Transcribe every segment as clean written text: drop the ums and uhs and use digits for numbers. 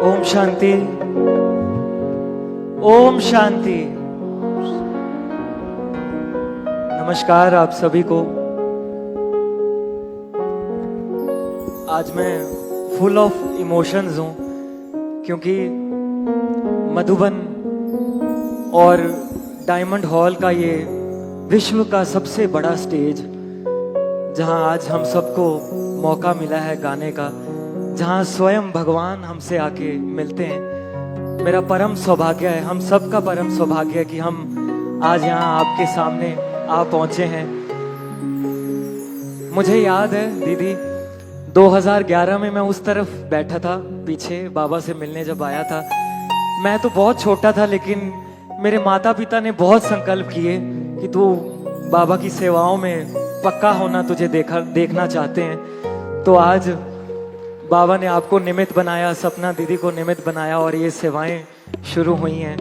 ओम शांति। ओम शांति। नमस्कार आप सभी को। आज मैं फुल ऑफ इमोशंस हूँ क्योंकि मधुबन और डायमंड हॉल का ये विश्व का सबसे बड़ा स्टेज, जहाँ आज हम सबको मौका मिला है गाने का, जहाँ स्वयं भगवान हमसे आके मिलते हैं। मेरा परम सौभाग्य है, हम सबका परम सौभाग्य है कि हम आज यहाँ आपके सामने आ पहुंचे हैं। मुझे याद है दीदी, 2011 में मैं उस तरफ बैठा था पीछे, बाबा से मिलने जब आया था। मैं तो बहुत छोटा था, लेकिन मेरे माता पिता ने बहुत संकल्प किए कि तू बाबा की सेवाओं में पक्का होना, तुझे देखना चाहते हैं। तो आज बाबा ने आपको निमित्त बनाया, सपना दीदी को निमित्त बनाया और ये सेवाएं शुरू हुई हैं।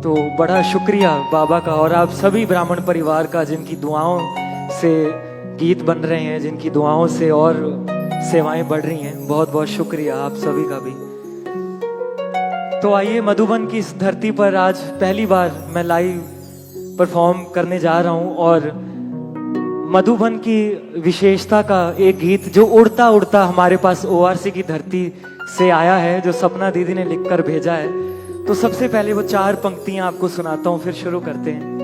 तो बड़ा शुक्रिया बाबा का और आप सभी ब्राह्मण परिवार का, जिनकी दुआओं से गीत बन रहे हैं, जिनकी दुआओं से और सेवाएं बढ़ रही हैं। बहुत बहुत शुक्रिया आप सभी का भी। तो आइए, मधुबन की इस धरती पर आज पहली बार मैं लाइव परफॉर्म करने जा रहा हूं और मधुबन की विशेषता का एक गीत जो उड़ता उड़ता हमारे पास ओआरसी की धरती से आया है, जो सपना दीदी ने लिखकर भेजा है। तो सबसे पहले वो 4 पंक्तियां आपको सुनाता हूं, फिर शुरू करते हैं।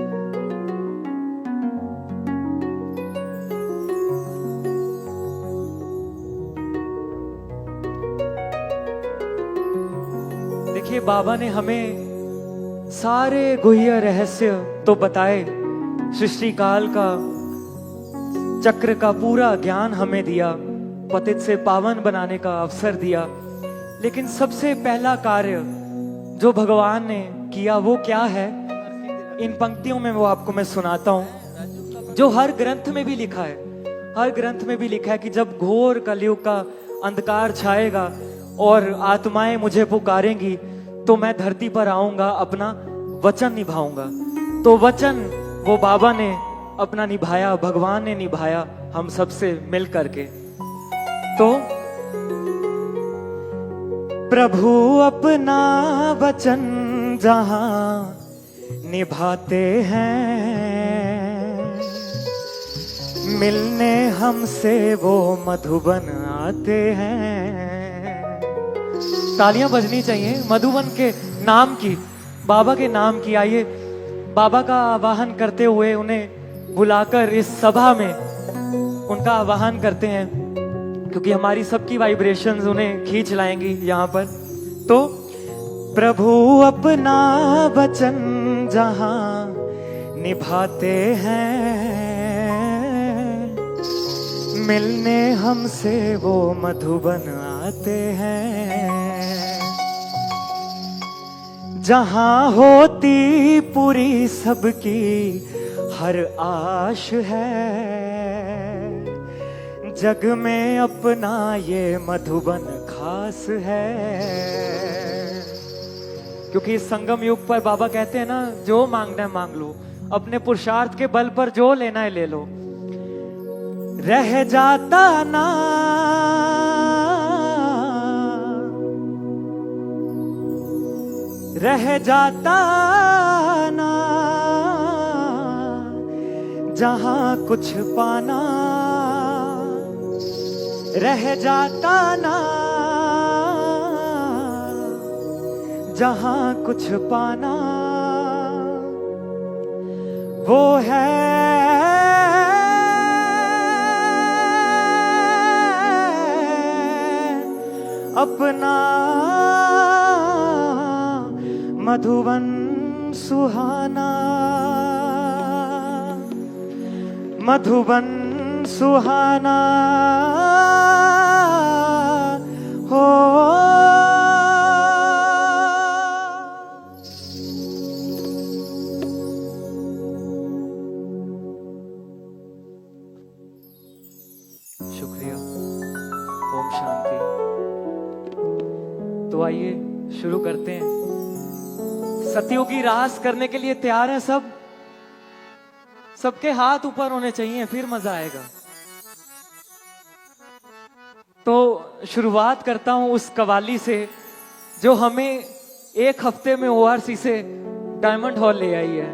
देखिए, बाबा ने हमें सारे गुह्य रहस्य तो बताए, सृष्टि काल का चक्र का पूरा ज्ञान हमें दिया, पतित से पावन बनाने का अवसर दिया। लेकिन सबसे पहला कार्य जो भगवान ने किया वो क्या है, इन पंक्तियों में वो आपको मैं सुनाता हूं, जो हर ग्रंथ में भी लिखा है। हर ग्रंथ में भी लिखा है कि जब घोर कलयुग का अंधकार छाएगा और आत्माएं मुझे पुकारेंगी, तो मैं धरती पर आऊंगा, अपना वचन निभाऊंगा। तो वचन वो बाबा ने अपना निभाया, भगवान ने निभाया हम सबसे मिल करके। तो प्रभु अपना वचन जहां निभाते हैं, मिलने हमसे वो मधुबन आते हैं। तालियां बजनी चाहिए मधुबन के नाम की, बाबा के नाम की। आइए बाबा का आवाहन करते हुए उन्हें बुलाकर इस सभा में उनका आवाहन करते हैं, क्योंकि हमारी सबकी वाइब्रेशंस उन्हें खींच लाएंगी यहाँ पर। तो प्रभु अपना वचन जहां निभाते हैं, मिलने हमसे वो मधुबन आते हैं। जहां होती पूरी सबकी हर आश है, जग में अपना ये मधुबन खास है। क्योंकि इस संगम युग पर बाबा कहते हैं ना, जो मांगना है मांग लो, अपने पुरुषार्थ के बल पर जो लेना है ले लो। रह जाता ना रह जाता ना जहां कुछ पाना, रह जाता ना जहां कुछ पाना। वो है अपना मधुबन सुहाना, मधुबन सुहाना हो। शुक्रिया। ओम शांति। तो आइए शुरू करते हैं। सतयुगी रास करने के लिए तैयार है सब? सबके हाथ ऊपर होने चाहिए, फिर मजा आएगा। तो शुरुआत करता हूं उस कवाली से जो हमें एक हफ्ते में ओआरसी से डायमंड हॉल ले आई है।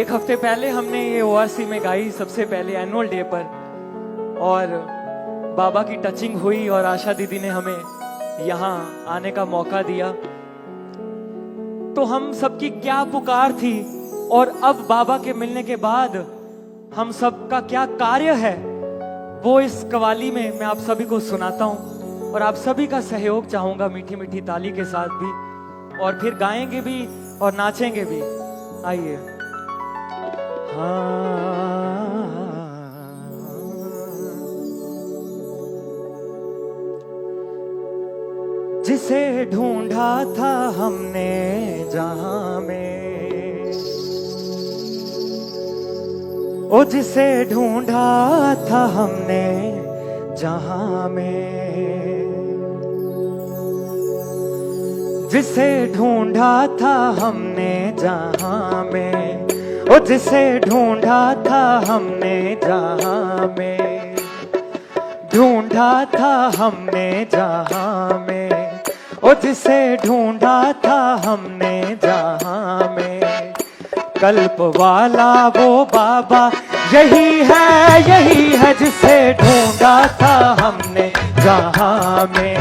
एक हफ्ते पहले हमने ये ओआरसी में गाई, सबसे पहले एनुअल डे पर, और बाबा की टचिंग हुई और आशा दीदी ने हमें यहाँ आने का मौका दिया। तो हम सबकी क्या पुकार थी और अब बाबा के मिलने के बाद हम सबका क्या कार्य है, वो इस कवाली में मैं आप सभी को सुनाता हूँ और आप सभी का सहयोग चाहूंगा मीठी मीठी ताली के साथ भी, और फिर गाएंगे भी और नाचेंगे भी। आइए। जिसे ढूंढा था हमने जहां में, ओ जिसे ढूंढा था हमने जहां में, जिसे ढूंढा था हमने जहां में, ओ जिसे ढूंढा था हमने जहां में, ढूंढा था हमने जहां में, ओ जिसे ढूंढा था हमने जहां में। कल्प वाला वो बाबा यही है जिसे ढूंढा था हमने जहां में,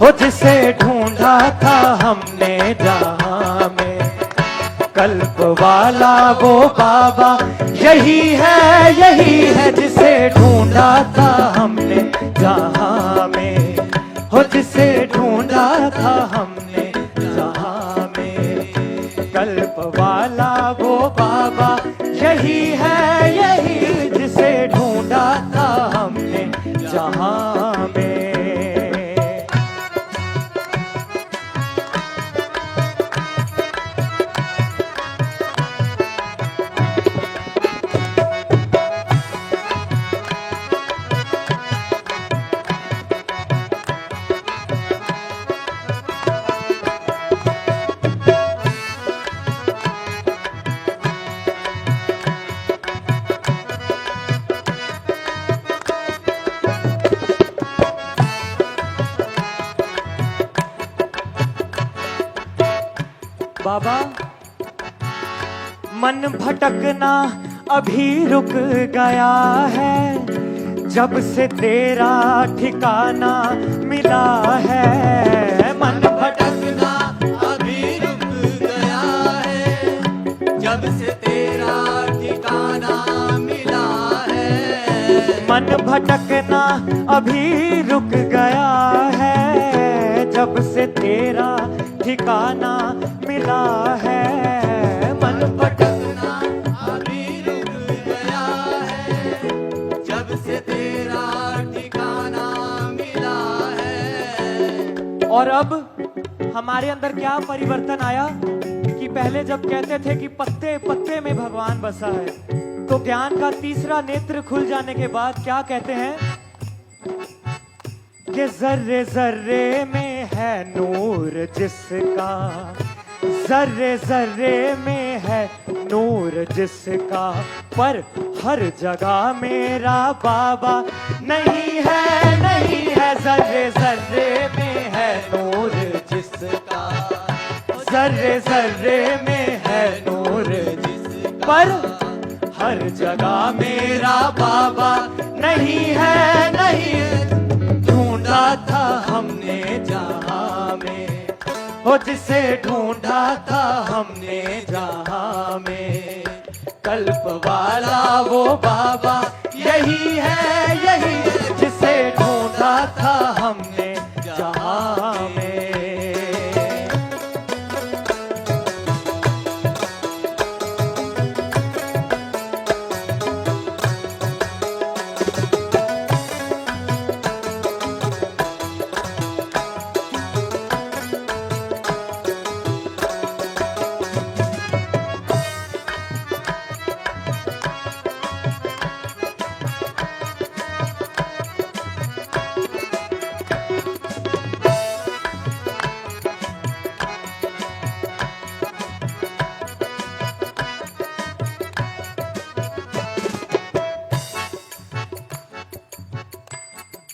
ओ जिसे ढूंढा था हमने जहां में। कल्प वाला वो बाबा यही है जिसे ढूंढा था हमने जहां में, हो जिसे ढूंढा था हमने जहां में। कल्प वाला वो बाबा यही जिसे ढूंढा था हमने जहां में। बाबा मन भटकना अभी रुक गया है, जब से तेरा ठिकाना मिला है। मन भटकना अभी रुक गया है, जब से तेरा ठिकाना मिला है। मन भटकना अभी रुक गया है, जब से तेरा ठिकाना मिला है। मन भटकना अभी रुक गया है, जब से तेरा ठिकाना मिला है। और अब हमारे अंदर क्या परिवर्तन आया कि पहले जब कहते थे कि पत्ते पत्ते में भगवान बसा है, तो ज्ञान का तीसरा नेत्र खुल जाने के बाद क्या कहते हैं कि जर्रे जर्रे में है नूर जिसका, जर्रे जर्रे में है नूर जिसका, पर हर जगह मेरा बाबा नहीं है। जर्रे जर्रे में है नूर जिसका, जर्रे जर्रे में है नूर जिसका, पर हर जगह मेरा बाबा नहीं है। ढूंढा था हमने जहां में, हो जिसे ढूंढा था हमने जहां में। कल्प वाला वो बाबा यही जिसे ढूंढा था हमने जहां में।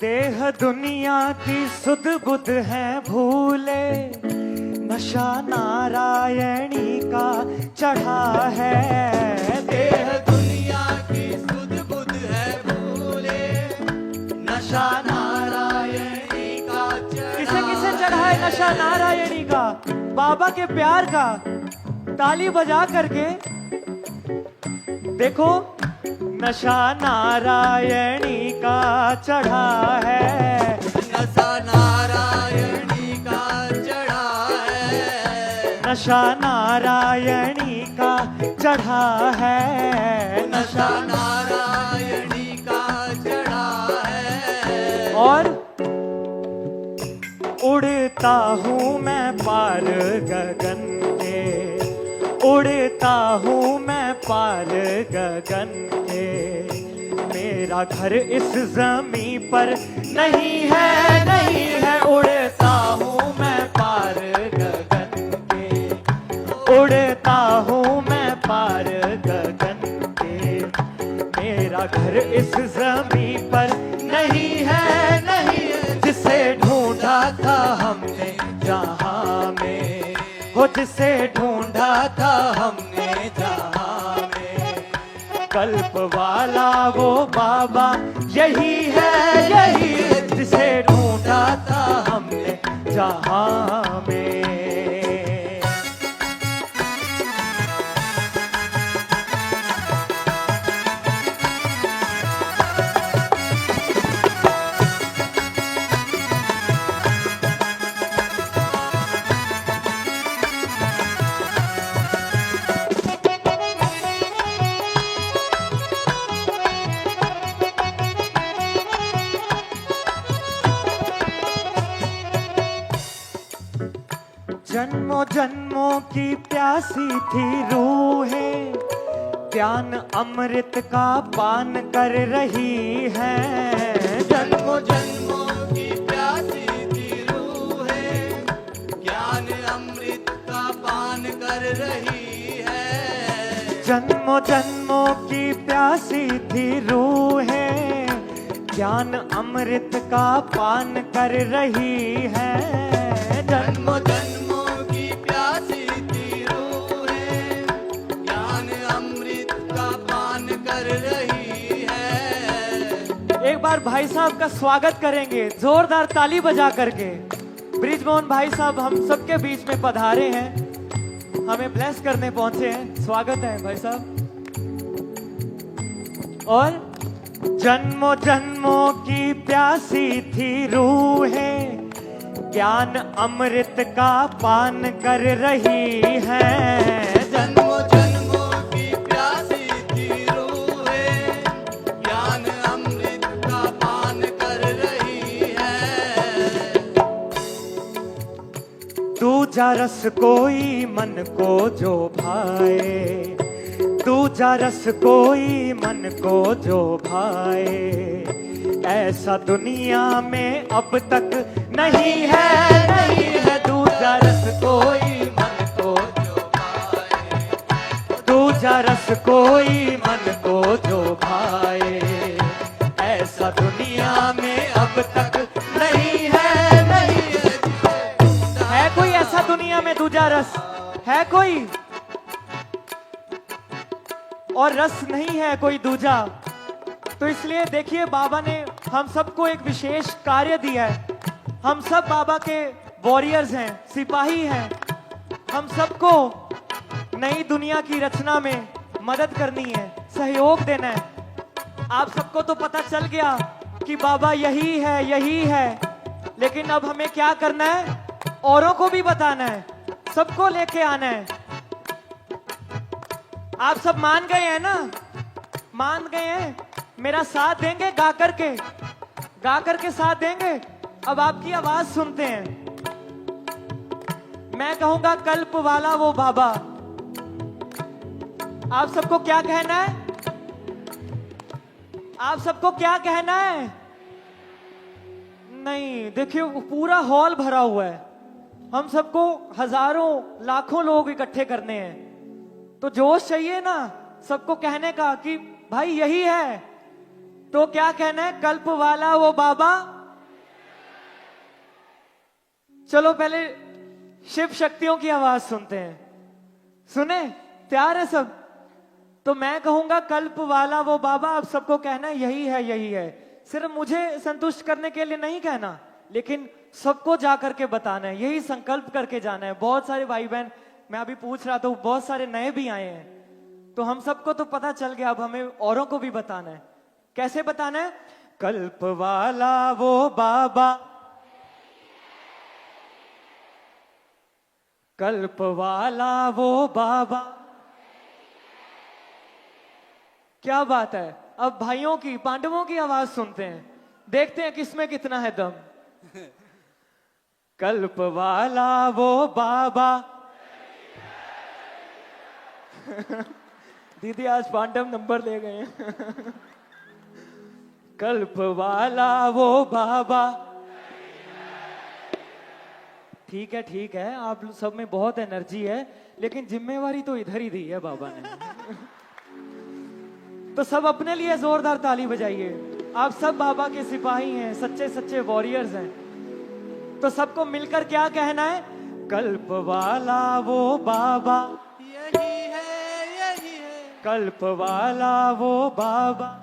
देह दुनिया की सुध बुध है भूले, नशा नारायणी का चढ़ा है। देह दुनिया की सुध बुध है भूले, नशा नारायणी का चढ़ा। किसे किसे चढ़ा है नशा नारायणी का? बाबा के प्यार का। ताली बजा करके देखो, नशा नारायणी का चढ़ा है। नशा नारायणी का चढ़ा है। नशा नारायणी का चढ़ा है। नशा नारायणी का चढ़ा है। और उड़ता हूँ मैं पार गगन के, उड़ता हूँ मैं पार गगन के। मेरा घर इस जमी पर नहीं है, नहीं है। उड़ता हूँ मैं पार गगन के, उड़ता हूँ मैं पार गगन के। मेरा घर इस जमी पर नहीं है, नहीं है। जिसे ढूंढा था हमने जहां में, हो जिसे ढूंढा था हमने जहां में। कल्प वाला वो बाबा यही है, यही है। जिसे ढूंढा था हमने जहां में। जन्मों जन्मों की प्यासी थी रूहें, ज्ञान अमृत का पान कर रही है। जन्मों जन्मों की प्यासी थी रूहें, ज्ञान अमृत का पान कर रही है। जन्मों जन्मों की प्यासी थी रूहें, ज्ञान अमृत का पान कर रही है। जन्मों जन्मों की प्यासी थी रूहें, ज्ञान अमृत का पान कर रही है। एक बार भाई साहब का स्वागत करेंगे जोरदार ताली बजा करके। ब्रिजमोहन भाई साहब हम सबके बीच में पधारे हैं, हमें ब्लेस करने पहुंचे हैं। स्वागत है भाई साहब। और जन्मों जन्मों की प्यासी थी रूहें, ज्ञान अमृत का पान कर रही है। जन्मों जन्मों की प्यासी थी रूहें, ज्ञान अमृत का पान कर रही है। दूजा रस कोई मन को जो भाए, दूजा रस कोई मन को जो भाए। ऐसा दुनिया में अब तक नहीं है, नहीं है। दूजा रस कोई मन को जो भाए, दूजा रस कोई मन को जो भाए। ऐसा दुनिया में अब तक नहीं है, नहीं है। कोई ऐसा दुनिया में दूजा रस है कोई? और रस नहीं है कोई दूजा। तो इसलिए देखिए, बाबा ने हम सबको एक विशेष कार्य दिया है। हम सब बाबा के वॉरियर्स हैं, सिपाही हैं। हम सबको नई दुनिया की रचना में मदद करनी है, सहयोग देना है। आप सबको तो पता चल गया कि बाबा यही है, यही है। लेकिन अब हमें क्या करना है? औरों को भी बताना है, सबको लेके आना है। आप सब मान गए हैं ना? मान गए हैं? मेरा साथ देंगे गा करके? गा करके साथ देंगे? अब आपकी आवाज सुनते हैं। मैं कहूंगा कल्प वाला वो बाबा। आप सबको क्या कहना है? आप सबको क्या कहना है? नहीं, देखिए पूरा हॉल भरा हुआ है। हम सबको हजारों लाखों लोग इकट्ठे करने हैं, तो जोश चाहिए ना सबको कहने का कि भाई यही है, तो क्या कहना है कल्प वाला वो बाबा। चलो पहले शिव शक्तियों की आवाज सुनते हैं। सुने, तैयार है सब? तो मैं कहूंगा कल्प वाला वो बाबा, आप सबको कहना है यही है, यही है। सिर्फ मुझे संतुष्ट करने के लिए नहीं कहना, लेकिन सबको जा करके बताना है, यही संकल्प करके जाना है। बहुत सारे भाई बहन, मैं अभी पूछ रहा था, बहुत सारे नए भी आए हैं, तो हम सबको तो पता चल गया, अब हमें औरों को भी बताना है। कैसे बताना है? कल्प वाला वो बाबा, कल्प वाला वो बाबा। क्या बात है। अब भाइयों की, पांडवों की आवाज सुनते हैं, देखते हैं किसमें कितना है दम। कल्प वाला वो बाबा। दीदी आज पांडव नंबर ले गए हैं। कल्प वाला वो बाबा। ठीक है, ठीक है, आप सब में बहुत एनर्जी है, लेकिन जिम्मेवारी तो इधर ही दी है बाबा ने। तो सब अपने लिए जोरदार ताली बजाइए। आप सब बाबा के सिपाही हैं, सच्चे सच्चे वॉरियर्स हैं। तो सबको मिलकर क्या कहना है? कल्प वाला वो बाबा, यही है, यही है। कल्प वाला वो बाबा,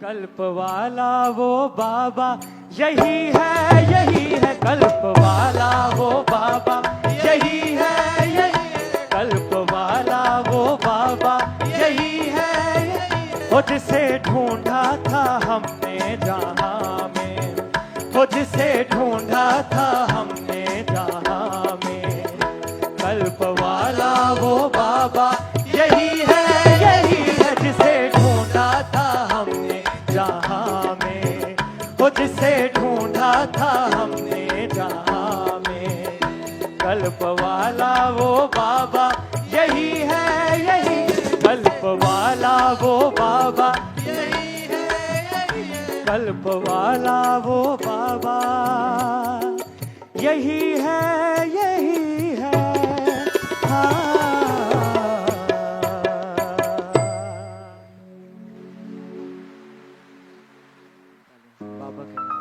कल्प वाला वो बाबा। यही है, यही है, कल्प वाला वो बाबा। यही है, यही है, कल्प वाला वो बाबा। यही है, वो जिसे ढूंढा था हमने जहां में, वो जिसे ढूंढा था हमने जहां में। कल्प वाला वो बाबा। यही है, यही है, जिसे ढूंढा था हमने जहां में, वो जिसे ढूंढा था हमने जहां में। कल्प वाला वो बाबा। यही है, यही, कल्प वाला वो बाबा। यही है, यही है। कल्प वाला वो बाबा। यही है, यही है। बाबा के नाम।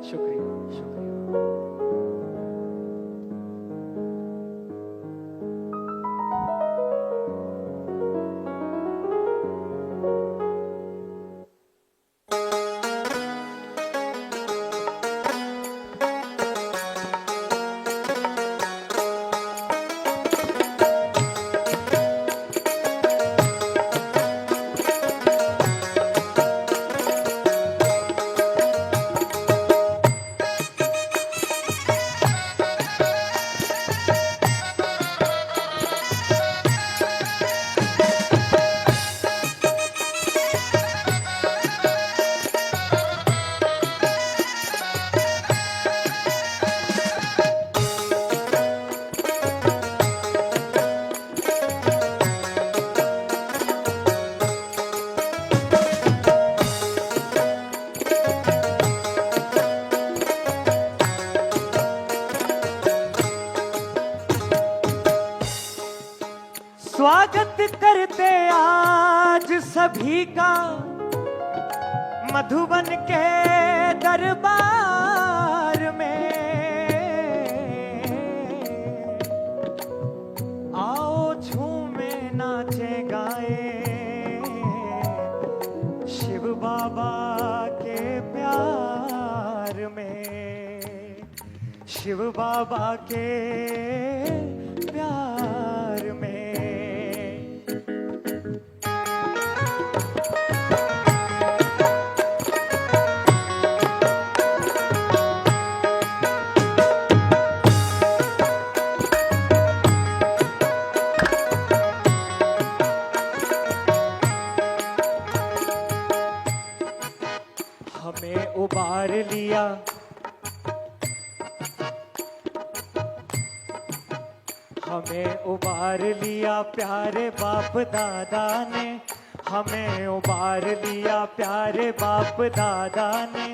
शुक्रिया, शुक्रिया। स्वागत करते आज सभी का मधुबन के दरबार में। आओ झूमे नाचे गाए शिव बाबा के प्यार में, शिव बाबा के प्यार में। हमें उबार लिया, हमें उबार लिया प्यारे बाप दादा ने, हमें उबार लिया प्यारे बाप दादा ने।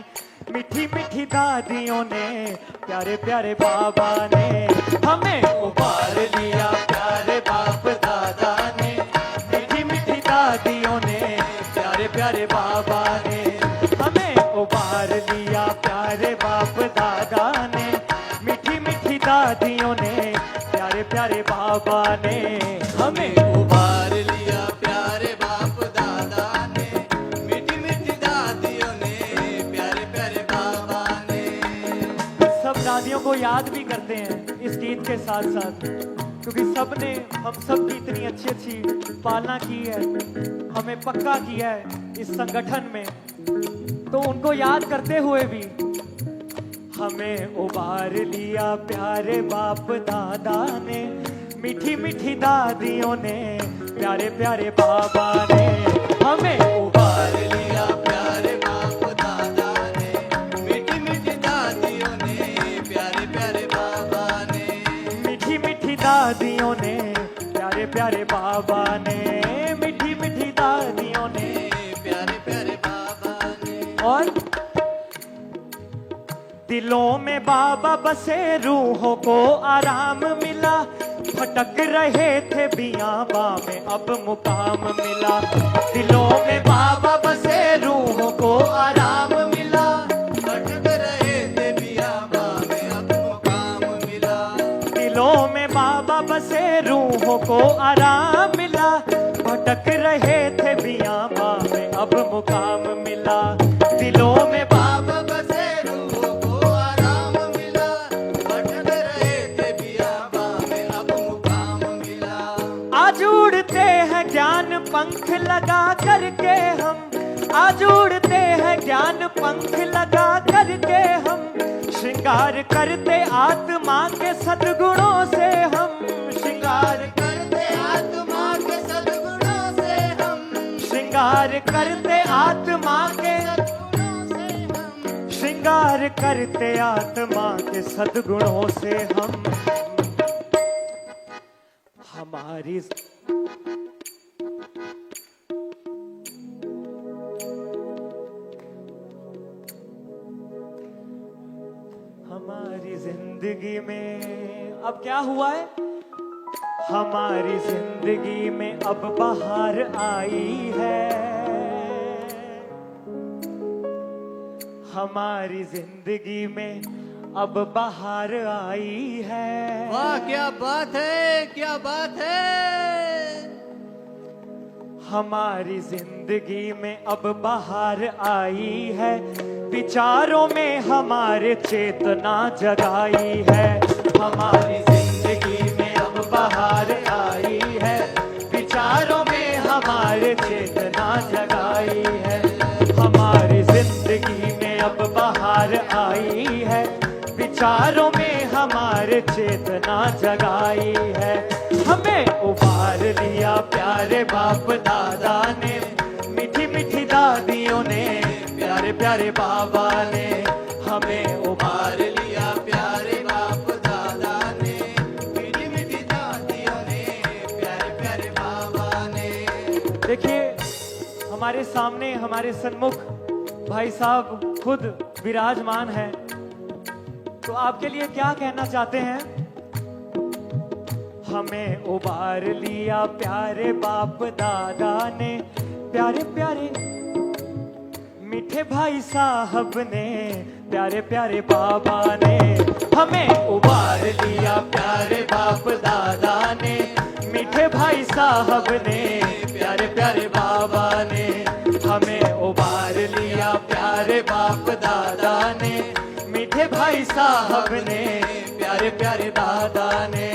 मीठी मीठी दादियों ने, प्यारे प्यारे बाबा ने, हमें उबार लिया प्यारे बाप दादा ने। मीठी मीठी दादी बाबा ने हमें उबार लिया प्यारे बाप दादा ने, मीठी मीठी दादियों ने, प्यारे प्यारे बाबा ने। सब दादियों को याद भी करते हैं इस गीत के साथ साथ, क्योंकि सबने हम सब की इतनी अच्छी अच्छी पालना की है, हमें पक्का किया है इस संगठन में, तो उनको याद करते हुए भी हमें उबार लिया प्यारे बाप दादा ने, मीठी मीठी दादियों ने, प्यारे प्यारे बाबा ने हमें उबार लिया प्यारे बाप दादा ने, मीठी मीठी दादियों ने, प्यारे प्यारे बाबा ने। मीठी मीठी दादियों ने, प्यारे प्यारे बाबा ने, मीठी मीठी दादियों ने, प्यारे प्यारे बाबा ने। और दिलों में बाबा बसे रूहों को आराम मिला, भटक रहे थे बियाबा में अब मुकाम मिला। दिलों में बाबा बसे रूहों को आराम मिला, भटक रहे थे बियाबा में अब मुकाम मिला। दिलों में बाबा बसे रूहों को आराम मिला, भटक रहे थे बियाबा में अब मुकाम मिला। दिलों में बाबा बसे रूहों को आराम मिला, भटक रहे थे बियाबा में अब मुकाम मिला। आज उड़ते हैं ज्ञान पंख लगा करके हम, आज उड़ते हैं ज्ञान पंख लगा करके हम, श्रृंगार करते आत्मा के सद्गुणों से हम, श्रृंगार करते आत्मा के सद्गुणों से हम, श्रृंगार करते आत्मा के, सद्गुणों से हम। श्रृंगार करते आत्मा के सद्गुणों से हम। हमारी हमारी जिंदगी में अब क्या हुआ है, हमारी जिंदगी में अब बाहर आई है, हमारी जिंदगी में अब बाहर आई है। वाह क्या बात है, क्या बात है। हमारी जिंदगी में अब बाहर आई है, विचारों में हमारे चेतना जगाई है। हमारी जिंदगी में अब बाहर आई है, विचारों में हमारे चेतना जगाई है। हमारी जिंदगी में अब बाहर आई है, विचारों में हमारे चेतना जगाई है। हमें उबार लिया प्यारे बाप दादा ने, मीठी मीठी दादियों ने, प्यारे प्यारे बाबा ने हमें उबार लिया प्यारे बाप दादा ने, मीठी मीठी दादियों ने, प्यारे प्यारे बाबा ने। देखिए हमारे सामने हमारे सन्मुख भाई साहब खुद विराजमान है, तो आपके लिए क्या कहना चाहते हैं। हमें उबार लिया प्यारे बाप दादा ने, प्यारे प्यारे मीठे भाई साहब ने, प्यारे प्यारे बाबा ने हमें उबार लिया प्यारे बाप दादा ने, मीठे भाई साहब ने, प्यारे प्यारे बाबा ने हमें उबार लिया प्यारे बाप दादा ने, मीठे भाई साहब ने, प्यारे प्यारे दादा ने।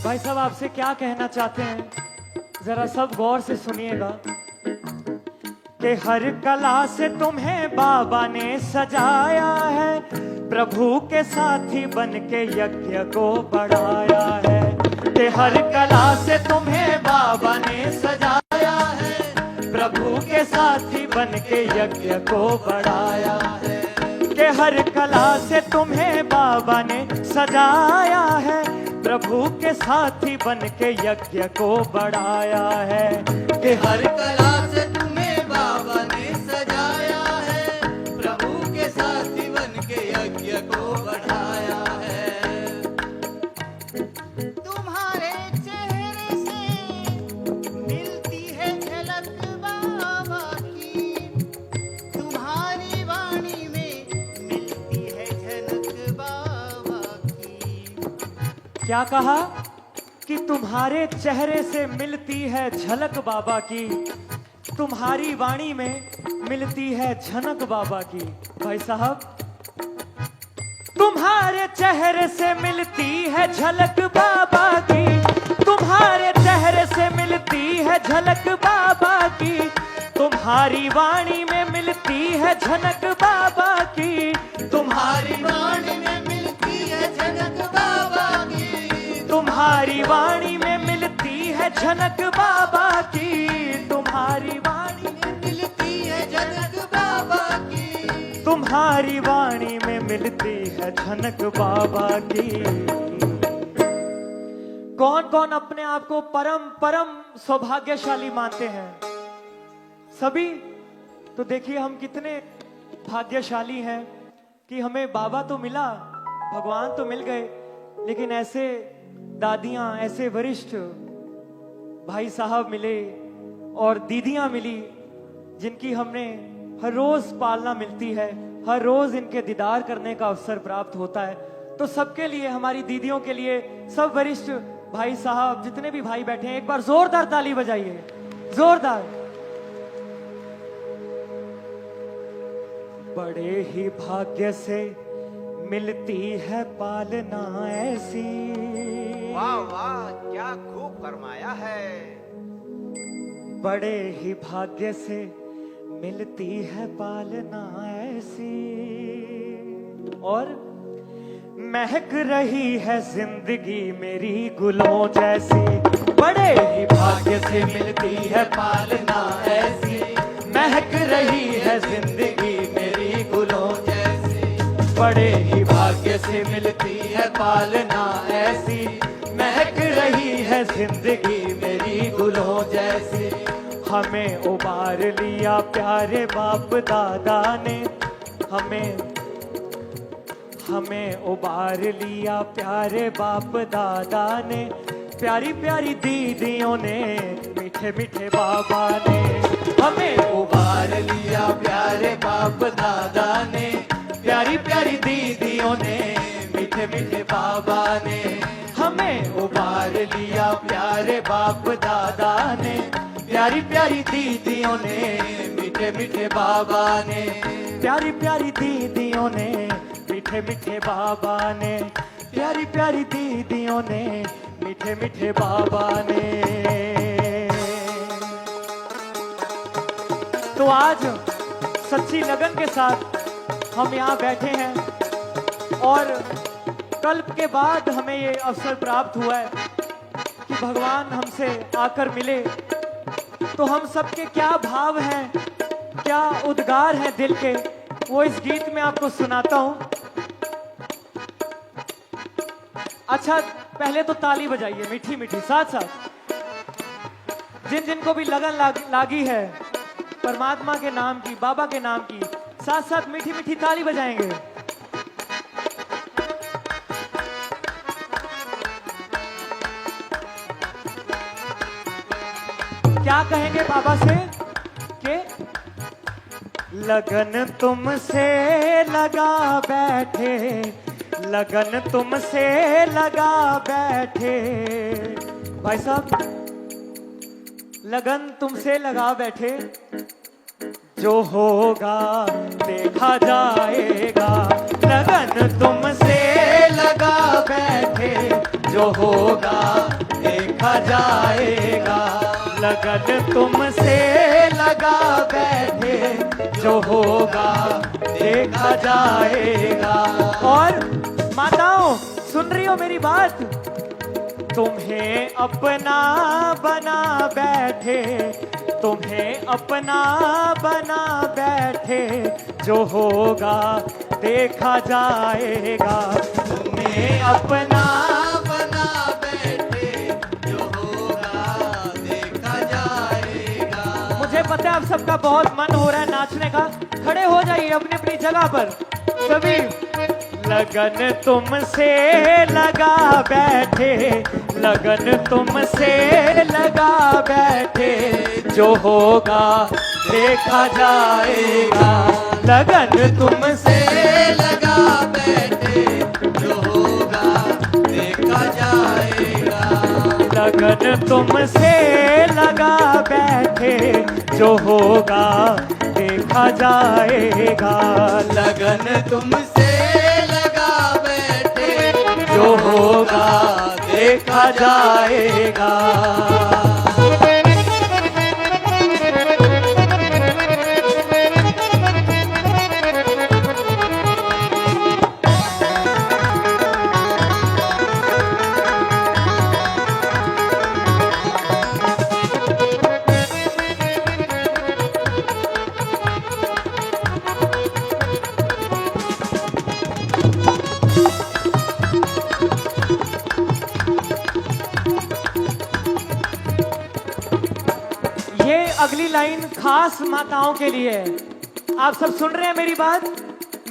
भाई साहब आपसे क्या कहना चाहते हैं, जरा सब गौर से सुनिएगा कि हर कला से तुम्हें बाबा ने सजाया है, प्रभु के साथी बन के यज्ञ को बढ़ाया है। कि हर कला से तुम्हें बाबा ने सजाया है, प्रभु के साथी बन के यज्ञ को बढ़ाया है। हर कला से तुम्हें बाबा ने सजाया है, प्रभु के साथी बन के यज्ञ को बढ़ाया है। कि हर कला से तुम्हें बाबा ने सजाया है, प्रभु के साथी बन के यज्ञ को बढ़ाया है। तुम्हारे चेहरे से मिलती है झलक बाबा की, तुम्हारी वाणी में मिलती है झलक बाबा की। क्या कहा कि तुम्हारे चेहरे से मिलती है झलक बाबा की, तुम्हारी वाणी में मिलती है झनक बाबा की। भाई साहब, तुम्हारे चेहरे से मिलती है झलक बाबा की, तुम्हारे चेहरे से मिलती है झलक बाबा की, तुम्हारी वाणी में मिलती है झनक बाबा की, तुम्हारी वाणी में मिलती है झनक बाबा की, तुम्हारी वाणी में मिलती है झनक बाबा की, तुम्हारी वाणी में मिलती है झनक बाबा की, तुम्हारी वाणी में मिलती है झनक बाबा की। कौन कौन अपने आप को परम परम सौभाग्यशाली मानते हैं? सभी। तो देखिए हम कितने भाग्यशाली हैं कि हमें बाबा तो मिला, भगवान तो मिल गए, लेकिन ऐसे दादियां, ऐसे वरिष्ठ भाई साहब मिले और दीदियां मिली, जिनकी हमने हर रोज पालना मिलती है, हर रोज इनके दीदार करने का अवसर प्राप्त होता है। तो सबके लिए, हमारी दीदियों के लिए, सब वरिष्ठ भाई साहब जितने भी भाई बैठे हैं, एक बार जोरदार ताली बजाइए, जोरदार। बड़े ही भाग्य से मिलती है पालना ऐसी, वाह वाह, क्या खूब फरमाया है। बड़े ही भाग्य से मिलती है पालना ऐसी, और महक रही है जिंदगी मेरी गुलों जैसी। बड़े ही भाग्य से मिलती है पालना ऐसी, महक रही है जिंदगी मेरी गुलों जैसी। बड़े ही भाग्य से मिलती है पालना ऐसी, महक रही है जिंदगी मेरी गुलों जैसी। हमें उबार लिया प्यारे बाप दादा ने, हमें उबार लिया प्यारे बाप दादा ने, प्यारी प्यारी दीदियों ने, मीठे मीठे बाबा ने। हमें उबार लिया प्यारे बाप दादा ने, प्यारी प्यारी दीदियों ने, मीठे मीठे बाबा ने। हमें उबार लिया प्यारे बाप दादा ने, प्यारी प्यारी दीदियों ने, मीठे मीठे बाबा ने। प्यारी प्यारी दीदियों ने, मीठे मीठे बाबा ने, प्यारी प्यारी दीदियों ने, मीठे मीठे बाबा ने। तो आज सच्ची लगन के साथ हम यहाँ बैठे हैं, और कल्प के बाद हमें ये अवसर प्राप्त हुआ है कि भगवान हमसे आकर मिले। तो हम सबके क्या भाव हैं, क्या उद्गार हैं दिल के, वो इस गीत में आपको सुनाता हूं। अच्छा, पहले तो ताली बजाइए मीठी मीठी, साथ साथ। जिन जिन को भी लगन लागी है परमात्मा के नाम की, बाबा के नाम की, साथ साथ मीठी मीठी ताली बजाएंगे। क्या कहेंगे बाबा से कि लगन तुमसे लगा बैठे, लगन तुमसे लगा बैठे। भाई साहब, लगन तुमसे लगा बैठे, जो होगा देखा जाएगा। लगन तुमसे लगा बैठे, जो होगा देखा जाएगा। लगन तुमसे लगा बैठे, जो होगा देखा जाएगा। और माताओं, सुन रही हो मेरी बात? तुम्हें अपना बना बैठे, तुम्हें अपना बना बैठे, जो होगा देखा जाएगा। तुम्हें अपना बना बैठे, जो होगा देखा जाएगा। मुझे पता है आप सबका बहुत मन हो रहा है नाचने का, खड़े हो जाइए अपनी अपनी जगह पर सभी। लगन तुमसे लगा बैठे, लगन तुमसे लगा बैठे, जो होगा देखा जाएगा। लगन तुमसे लगा बैठे, जो होगा देखा जाएगा। लगन तुमसे लगा बैठे, जो होगा देखा जाएगा। लगन तुमसे लगा बैठे, जो होगा देखा जाएगा। ये अगली लाइन खास माताओं के लिए है। आप सब सुन रहे हैं मेरी बात?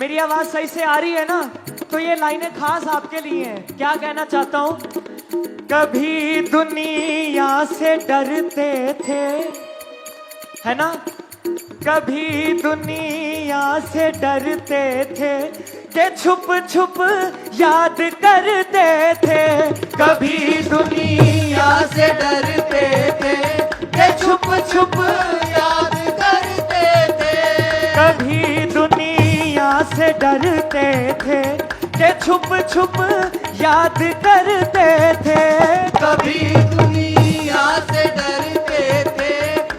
मेरी आवाज सही से आ रही है ना? तो ये लाइनें खास आपके लिए हैं। क्या कहना चाहता हूं? कभी दुनिया से डरते थे, है ना? कभी दुनिया से डरते थे कि छुप छुप याद करते थे। कभी दुनिया से डरते थे कि छुप छुप याद करते थे। कभी दुनिया से डरते थे कि छुप छुप याद करते थे। कभी दुनिया से डरते थे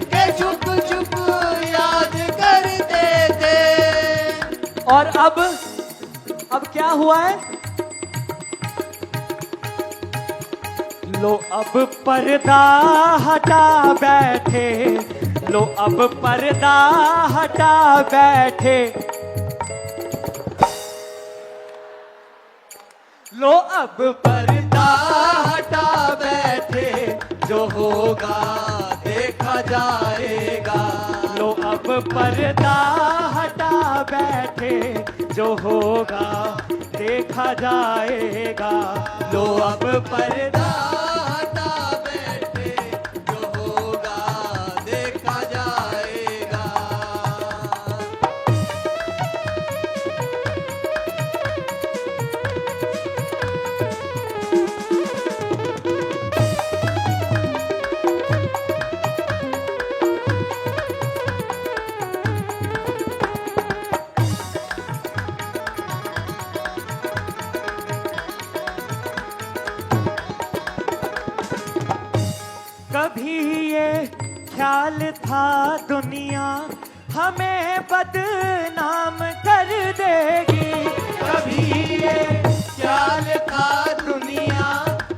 कि छुप छुप याद करते थे। और अब क्या हुआ है? लो अब पर्दा हटा बैठे, लो अब पर्दा हटा बैठे, लो अब पर्दा हटा बैठे, जो होगा देखा जाएगा। लो अब पर्दा हटा बैठे, जो होगा देखा जाएगा। लो अब पर्दा हटा बैठे, जो होगा देखा जाएगा। कभी ये ख्याल था दुनिया हमें बदनाम कर देगी। कभी ये ख्याल था दुनिया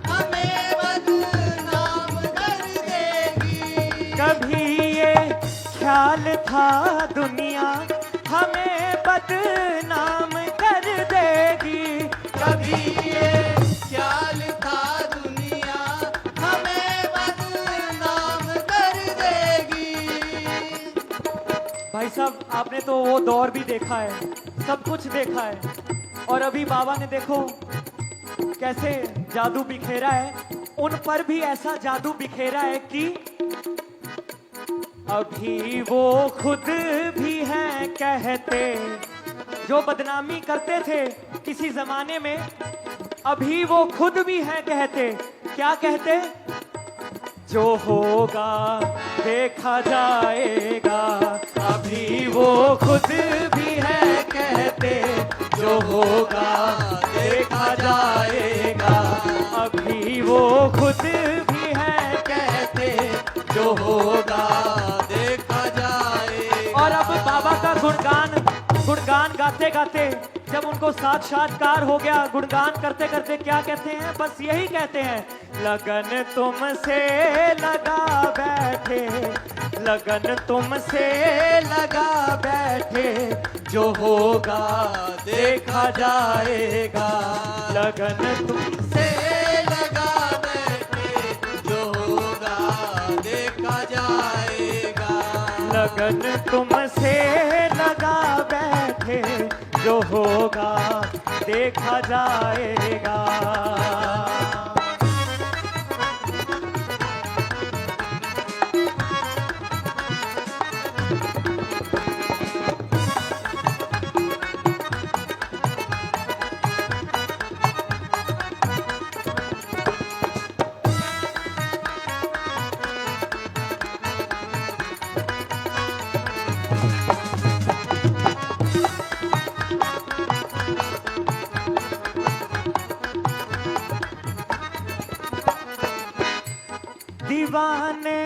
हमें बदनाम कर देगी। कभी ये ख्याल था दुनिया हमें बदनाम कर देगी। कभी ये ख्याल था दुनिया हमें बदनाम कर देगी। भाई साहब आपने तो वो दौर भी देखा है, सब कुछ देखा है, और अभी बाबा ने देखो कैसे जादू बिखेरा है। उन पर भी ऐसा जादू बिखेरा है कि अभी वो खुद भी हैं कहते, जो बदनामी करते थे किसी जमाने में, अभी वो खुद भी हैं कहते। क्या कहते? जो होगा देखा जाएगा। अभी वो खुद भी है कहते, जो होगा देखा जाएगा। अभी वो खुद भी है कहते, जो होगा देखा जाएगा। और अब बाबा का गुणगान गाते गाते जब उनको साक्षात्कार हो गया, गुणगान करते करते क्या कहते हैं? बस यही कहते हैं, लगन तुमसे लगा बैठे, लगन तुमसे लगा बैठे, जो होगा देखा जाएगा। लगन तुमसे से लगा बैठे, जो होगा देखा जाएगा। लगन तुमसे लगा बैठे, जो होगा देखा जाएगा। दीवाने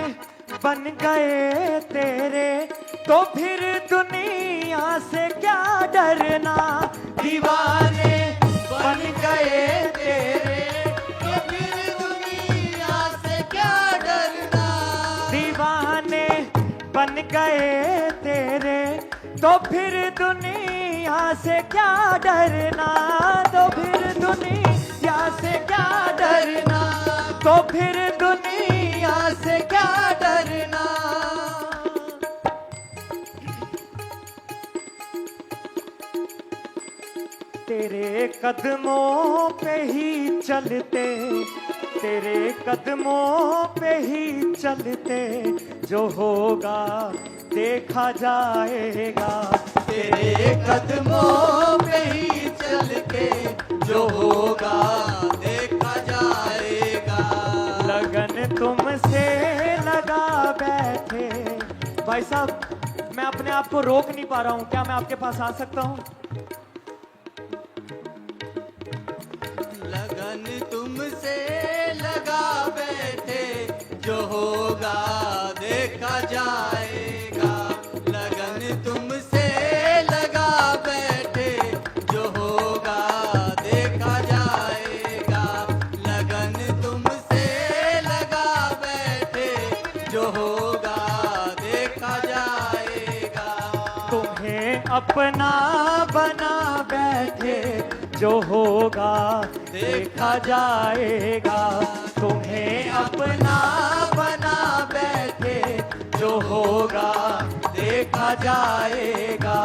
बन गए तेरे, तो फिर दुनिया से क्या डरना। दीवाने बन गए तेरे, तो फिर दुनिया से क्या डरना। दीवाने बन गए तेरे, तो फिर दुनिया से क्या डरना। तो फिर दुनिया से क्या डरना। तो फिर दुनिया से क्या डरना। तेरे कदमों पे ही चलते, तेरे कदमों पे ही चलते, जो होगा देखा जाएगा। तेरे कदमों पे ही चल के, जो होगा देखा जाएगा। लगन तुमसे लगा बैठे। भाई साहब, मैं अपने आप को रोक नहीं पा रहा हूँ, क्या मैं आपके पास आ सकता हूँ? लगन तुमसे लगा बैठे, जो होगा देखा जाएगा। लगन तुमसे लगा बैठे, जो होगा देखा जाएगा। लगन तुमसे लगा बैठे, जो होगा देखा जाएगा। तुम्हें अपना बना बैठे, जो होगा देखा जाएगा। तुम्हें अपना बना बैठे, जो होगा देखा जाएगा।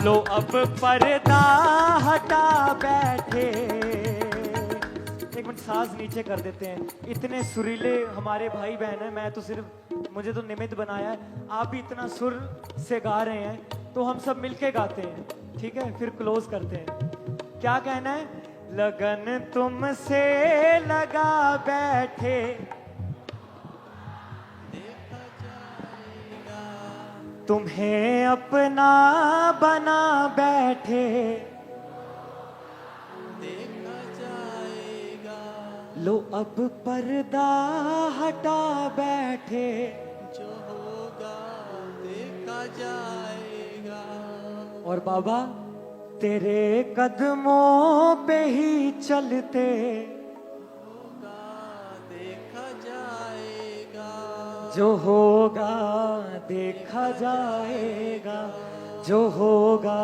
लो अब पर्दा हटा बैठे। एक मिनट सांस नीचे कर देते हैं। इतने सुरीले हमारे भाई बहन हैं, मैं तो सिर्फ, मुझे तो निमित्त बनाया है, आप भी इतना सुर से गा रहे हैं, तो हम सब मिलके गाते हैं, ठीक है? फिर क्लोज करते हैं। क्या कहना है? लगन तुमसे लगा बैठे, तुम्हें अपना बना बैठे, देखा जाएगा। लो अब पर्दा हटा बैठे। जो होगा देखा जाएगा। और बाबा, तेरे कदमों पे ही चलते, होगा देखा जाएगा। जो होगा देखा जाएगा। जो होगा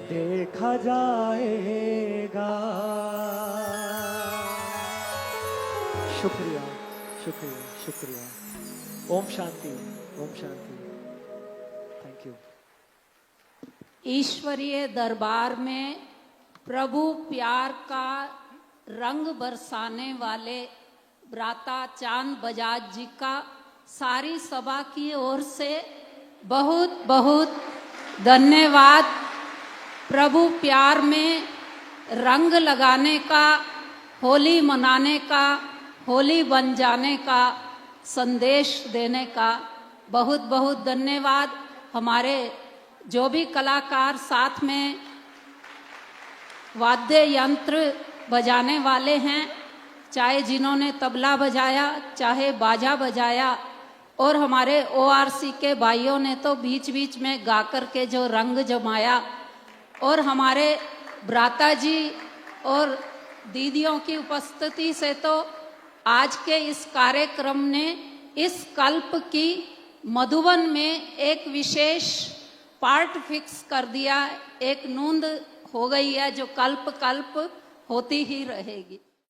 देखा जाएगा। शुक्रिया, शुक्रिया, शुक्रिया। ओम शांति, ओम शांति। Thank you. ईश्वरीय दरबार में प्रभु प्यार का रंग बरसाने वाले ब्राता चांद बजाज जी का सारी सभा की ओर से बहुत बहुत धन्यवाद। प्रभु प्यार में रंग लगाने का, होली मनाने का, होली बन जाने का संदेश देने का बहुत बहुत धन्यवाद। हमारे जो भी कलाकार साथ में वाद्य यंत्र बजाने वाले हैं, चाहे जिन्होंने तबला बजाया, चाहे बाजा बजाया, और हमारे ORC के भाइयों ने तो बीच बीच में गा कर के जो रंग जमाया, और हमारे भ्राता जी और दीदियों की उपस्थिति से तो आज के इस कार्यक्रम ने इस कल्प की मधुबन में एक विशेष पार्ट फिक्स कर दिया, एक नूंद हो गई है जो कल्प कल्प होती ही रहेगी।